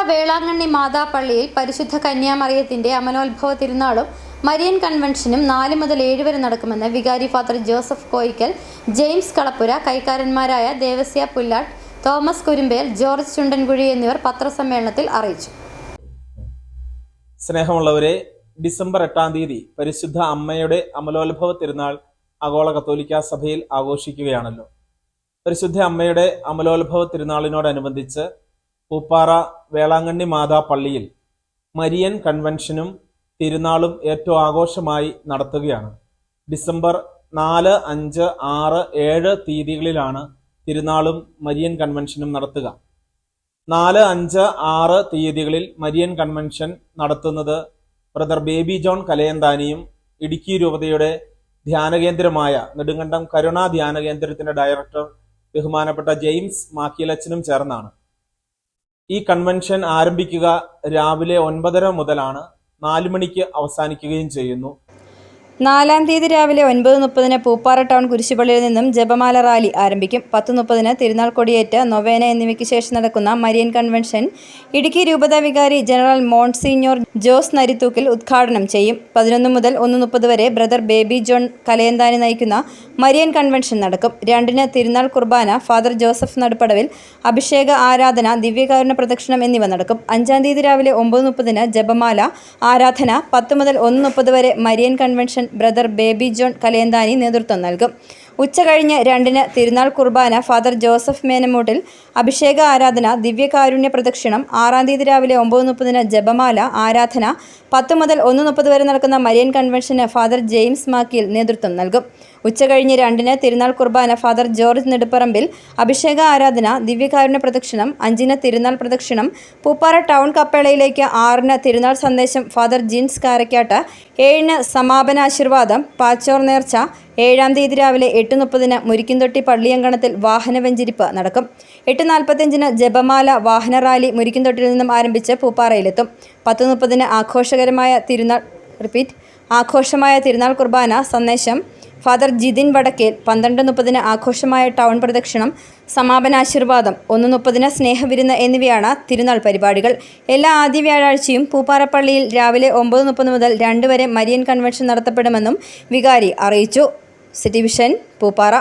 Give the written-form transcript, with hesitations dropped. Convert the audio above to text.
വേളാങ്കണ്ണി മാതാപള്ളിയിൽ പരിശുദ്ധ കന്യാമറിയത്തിന്റെ അമലോത്ഭവ തിരുനാളും മരിയൻ കൺവെൻഷനും 4 മുതൽ 7 വരെ നടക്കുമെന്ന് വികാരി ഫാദർ ജോസഫ് കോയിക്കൽ, ജെയിംസ് കളപ്പുര, കൈക്കാരന്മാരായ ദേവസ്യ പുല്ലാട്ട്, തോമസ് കുരുമ്പേൽ, ജോർജ് ചുണ്ടൻകുഴി എന്നിവർ പത്രസമ്മേളനത്തിൽ അറിയിച്ചു. സ്നേഹമുള്ളവരെ, ഡിസംബർ 8-ാം തീയതി പരിശുദ്ധ അമ്മയുടെ അമലോത്ഭവ തിരുനാൾ ആഗോള കത്തോലിക്കാ സഭയിൽ ആഘോഷിക്കുകയാണല്ലോ. പരിശുദ്ധ അമ്മയുടെ അമലോത്ഭവ തിരുനാളിനോടനുബന്ധിച്ച് പൂപ്പാറ വേളാങ്കണ്ണി മാതാപള്ളിയിൽ മരിയൻ കൺവെൻഷനും തിരുനാളും ഏറ്റവും ആഘോഷമായി നടത്തുകയാണ്. ഡിസംബർ 4, 5, 6, 7 തീയതികളിലാണ് തിരുനാളും മരിയൻ കൺവെൻഷനും നടത്തുക. 4, 5, 6 തീയതികളിൽ മരിയൻ കൺവെൻഷൻ നടത്തുന്നത് ബ്രദർ ബേബി ജോൺ കലയന്താനിയും ഇടുക്കി രൂപതയുടെ ധ്യാനകേന്ദ്രമായ നെടുങ്കണ്ടം കരുണാ ധ്യാനകേന്ദ്രത്തിന്റെ ഡയറക്ടർ ബഹുമാനപ്പെട്ട ജെയിംസ് മാക്കിലച്ചനും ചേർന്നാണ്. ഈ കൺവെൻഷൻ ആരംഭിക്കുക രാവിലെ 9:30 മുതലാണ്. 4 മണിക്ക് അവസാനിക്കുകയും ചെയ്യുന്നു. 4-ാം തീയതി രാവിലെ 9:30 പൂപ്പാറ ടൗൺ കുരിശുപള്ളിയിൽ നിന്നും ജപമാല റാലി ആരംഭിക്കും. 10:30 തിരുനാൾ കൊടിയേറ്റ്, നൊവേന എന്നിവയ്ക്ക് ശേഷം നടക്കുന്ന മരിയൻ കൺവെൻഷൻ ഇടുക്കി രൂപത വികാരി ജനറൽ മോൺസിഞ്ഞോർ ജോസ് നരിത്തൂക്കിൽ ഉദ്ഘാടനം ചെയ്യും. 11 മുതൽ 1:30 വരെ ബ്രദർ ബേബി ജോൺ കലയന്താനി നയിക്കുന്ന മരിയൻ കൺവെൻഷൻ നടക്കും. 2-ന് തിരുനാൾ കുർബാന, ഫാദർ ജോസഫ് നടുപ്പടവിൽ അഭിഷേക ആരാധന, ദിവ്യകാരുണ്യ പ്രദക്ഷിണം എന്നിവ നടക്കും. 5-ാം തീയതി രാവിലെ 9:30 ജപമാല ആരാധന, 10 മുതൽ 1:30 വരെ Marian convention brother baby John Kalayanthani നേതൃത്വം നൽകും. ഉച്ചകഴിഞ്ഞ് 2-ന് തിരുനാൾ കുർബാന, ഫാദർ ജോസഫ് മേനമൂട്ടിൽ അഭിഷേക ആരാധന, ദിവ്യകാരുണ്യ പ്രദക്ഷിണം. 6-ാം തീയതി രാവിലെ 9:30 ജപമാല ആരാധന. 10 മുതൽ 1:30 വരെ നടക്കുന്ന മരിയൻ കൺവെൻഷന് ഫാദർ ജെയിംസ് മാക്കിയിൽ നേതൃത്വം നൽകും. ഉച്ചകഴിഞ്ഞ് 2-ന് തിരുനാൾ കുർബാന, ഫാദർ ജോർജ് നെടുപ്പറമ്പിൽ അഭിഷേക ആരാധന, ദിവ്യകാരുണ്യ പ്രദക്ഷിണം. 5-ന് തിരുനാൾ പ്രദക്ഷിണം പൂപ്പാറ ടൗൺ കപ്പേളയിലേക്ക്. 6-ന് തിരുനാൾ സന്ദേശം, ഫാദർ ജിൻസ് കാരക്കാട്ട്. 7-ന് സമാപനാശീർവാദം, പാച്ചോർ നേർച്ച. 7-ാം തീയതി രാവിലെ 8:30 മുരിക്കുംതൊട്ടി പള്ളിയങ്കണത്തിൽ വാഹന വെഞ്ചരിപ്പ് നടക്കും. 8:45 ജപമാല വാഹന റാലി മുരിക്കുംതൊട്ടിയിൽ നിന്നും ആരംഭിച്ച് പൂപ്പാറയിലെത്തും. 10:30 ആഘോഷമായ തിരുനാൾ കുർബാന സന്ദേശം, ഫാദർ ജിതിൻ വടക്കേൽ. 12:30 ആഘോഷമായ ടൗൺ പ്രദക്ഷിണം, സമാപനാശീർവാദം. 1:30 സ്നേഹവിരുന്ന് എന്നിവയാണ് തിരുനാൾ പരിപാടികൾ. എല്ലാ ആദ്യ വ്യാഴാഴ്ചയും പൂപ്പാറ പള്ളിയിൽ രാവിലെ 9:30 മുതൽ 2 വരെ മരിയൻ കൺവെൻഷൻ നടത്തപ്പെടുമെന്നും വികാരി അറിയിച്ചു. City vision, Pooppara.